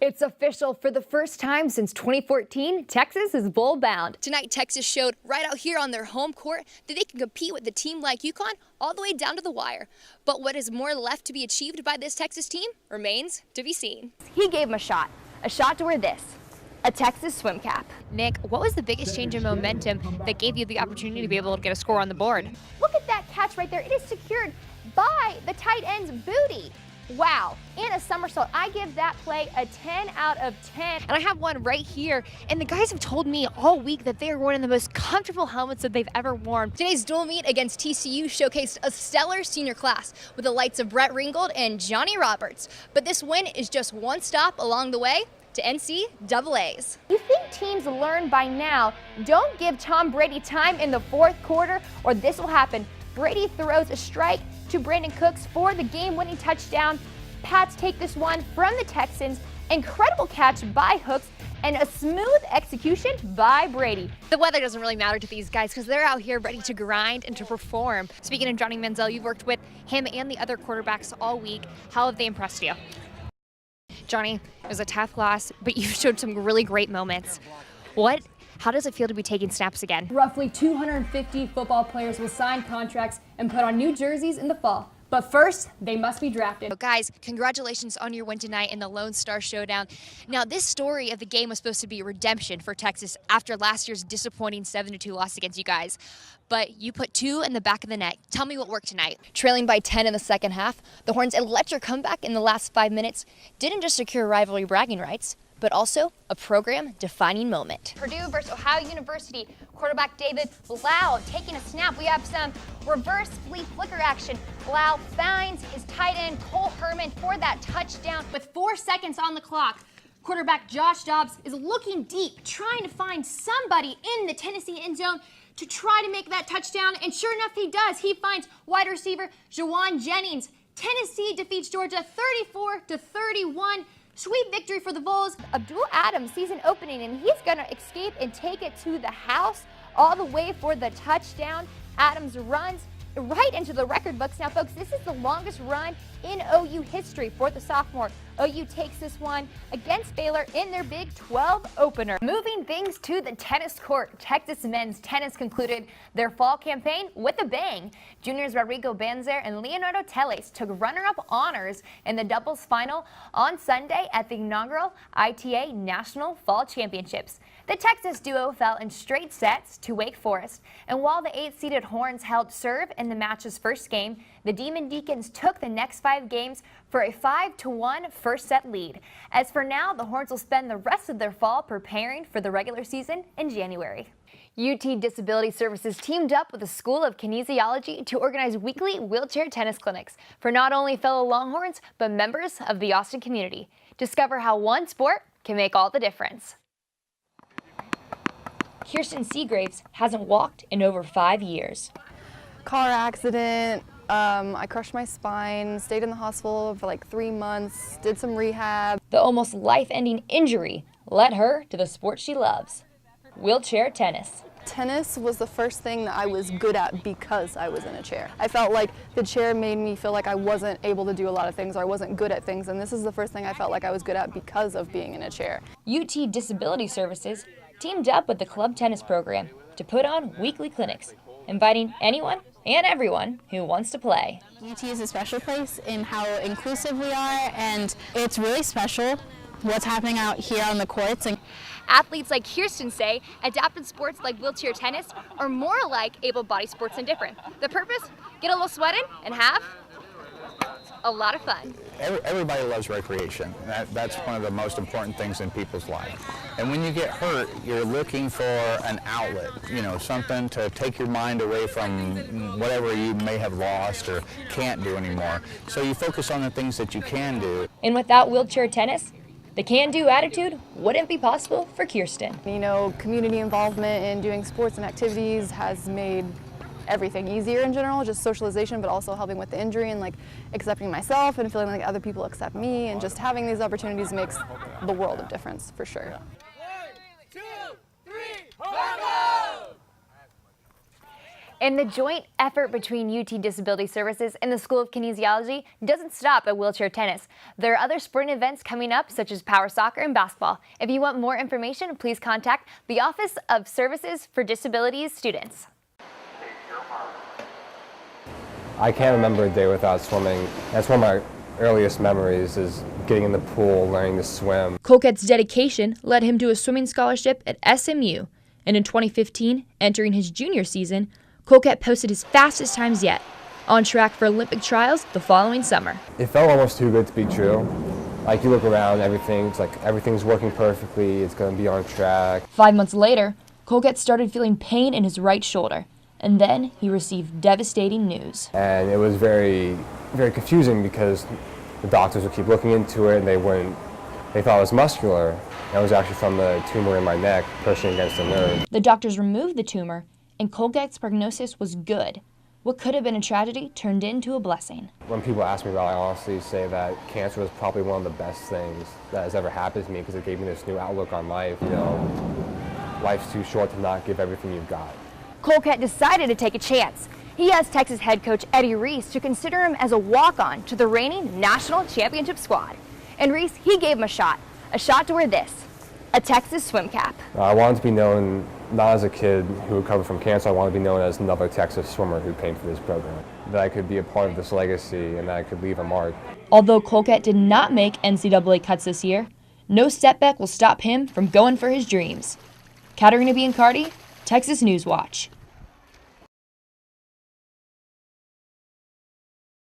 It's official. For the first time since 2014, Texas is bowl bound. Tonight, Texas showed right out here on their home court that they can compete with a team like UConn all the way down to the wire. But what is more left to be achieved by this Texas team remains to be seen. He gave him a shot to wear this, a Texas swim cap. Nick, what was the biggest change in momentum that gave you the opportunity to be able to get a score on the board? Look at that catch right there. It is secured by the tight end's booty. Wow, and a somersault. I give that play a 10 out of 10. And I have one right here, and the guys have told me all week that they are wearing the most comfortable helmets that they've ever worn. Today's dual meet against TCU showcased a stellar senior class with the lights of Brett Ringgold and Johnny Roberts. But this win is just one stop along the way to NCAAs. You think teams learn by now, don't give Tom Brady time in the fourth quarter or this will happen. Brady throws a strike to Brandon Cooks for the game-winning touchdown. Pats take this one from the Texans. Incredible catch by Hooks and a smooth execution by Brady. The weather doesn't really matter to these guys because they're out here ready to grind and to perform. Speaking of Johnny Manziel, you've worked with him and the other quarterbacks all week. How have they impressed you? Johnny, it was a tough loss, but you showed some really great moments. How does it feel to be taking snaps again? Roughly 250 football players will sign contracts and put on new jerseys in the fall. But first, they must be drafted. Guys, congratulations on your win tonight in the Lone Star Showdown. Now, this story of the game was supposed to be redemption for Texas after last year's disappointing 7-2 loss against you guys. But you put 2 in the back of the net. Tell me what worked tonight. Trailing by 10 in the second half, the Horns' electric comeback in the last 5 minutes didn't just secure rivalry bragging rights, but also a program-defining moment. Purdue versus Ohio University. Quarterback David Blau taking a snap. We have some reverse flea flicker action. Blau finds his tight end Cole Herman for that touchdown. With 4 seconds on the clock, quarterback Josh Dobbs is looking deep, trying to find somebody in the Tennessee end zone to try to make that touchdown. And sure enough, he does. He finds wide receiver Jawan Jennings. Tennessee defeats Georgia 34-31. Sweet victory for the Vols. Abdul Adams season opening, and he's going to escape and take it to the house all the way for the touchdown. Adams runs right into the record books. Now, folks, this is the longest run in OU history for the sophomore. OU takes this one against Baylor in their Big 12 opener. Moving things to the tennis court, Texas men's tennis concluded their fall campaign with a bang. Juniors Rodrigo Banzer and Leonardo Teles took runner-up honors in the doubles final on Sunday at the inaugural ITA National Fall Championships. The Texas duo fell in straight sets to Wake Forest, and while the 8-seeded Horns held serve in the match's first game, the Demon Deacons took the next 5 games for a 5-1 first set lead. As for now, the Horns will spend the rest of their fall preparing for the regular season in January. UT Disability Services teamed up with the School of Kinesiology to organize weekly wheelchair tennis clinics for not only fellow Longhorns, but members of the Austin community. Discover how one sport can make all the difference. Kirsten Seagraves hasn't walked in over 5 years. Car accident. I crushed my spine, stayed in the hospital for like 3 months, did some rehab. The almost life-ending injury led her to the sport she loves, wheelchair tennis. Tennis was the first thing that I was good at because I was in a chair. I felt like the chair made me feel like I wasn't able to do a lot of things or I wasn't good at things, and this is the first thing I felt like I was good at because of being in a chair. UT Disability Services teamed up with the club tennis program to put on weekly clinics, inviting anyone and everyone who wants to play. UT is a special place in how inclusive we are, and it's really special what's happening out here on the courts. And Athletes like Kirsten say adapted sports like wheelchair tennis are more like able-bodied sports than different. The purpose? Get a little sweating and have a lot of fun. Everybody loves recreation. That's one of the most important things in people's life. And when you get hurt, you're looking for an outlet, something to take your mind away from whatever you may have lost or can't do anymore. So you focus on the things that you can do. And without wheelchair tennis, the can-do attitude wouldn't be possible for Kirsten. Community involvement in doing sports and activities has made everything easier in general, just socialization, but also helping with the injury and accepting myself and feeling like other people accept me, and just having these opportunities makes the world of difference for sure. 1, 2, 3, go! And the joint effort between UT Disability Services and the School of Kinesiology doesn't stop at wheelchair tennis. There are other sporting events coming up, such as power soccer and basketball. If you want more information, please contact the Office of Services for Disabilities Students. I can't remember a day without swimming. That's one of my earliest memories, is getting in the pool, learning to swim. Colquette's dedication led him to a swimming scholarship at SMU, and in 2015, entering his junior season, Colquette posted his fastest times yet, on track for Olympic trials the following summer. It felt almost too good to be true. Like, you look around, everything's working perfectly, it's going to be on track. 5 months later, Colquette started feeling pain in his right shoulder, and then he received devastating news. And it was very, very confusing because the doctors would keep looking into it and they thought it was muscular. And it was actually from the tumor in my neck pushing against the nerve. The doctors removed the tumor, and Colquette's prognosis was good. What could have been a tragedy turned into a blessing. When people ask me about it, I honestly say that cancer was probably one of the best things that has ever happened to me, because it gave me this new outlook on life. You know, life's too short to not give everything you've got. Colquette decided to take a chance. He asked Texas head coach Eddie Reese to consider him as a walk-on to the reigning national championship squad. And Reese, he gave him a shot to wear this, a Texas swim cap. I wanted to be known not as a kid who recovered from cancer. I wanted to be known as another Texas swimmer who came for this program. That I could be a part of this legacy and that I could leave a mark. Although Colquette did not make NCAA cuts this year, no setback will stop him from going for his dreams. Katerina Biancardi, Texas News Watch.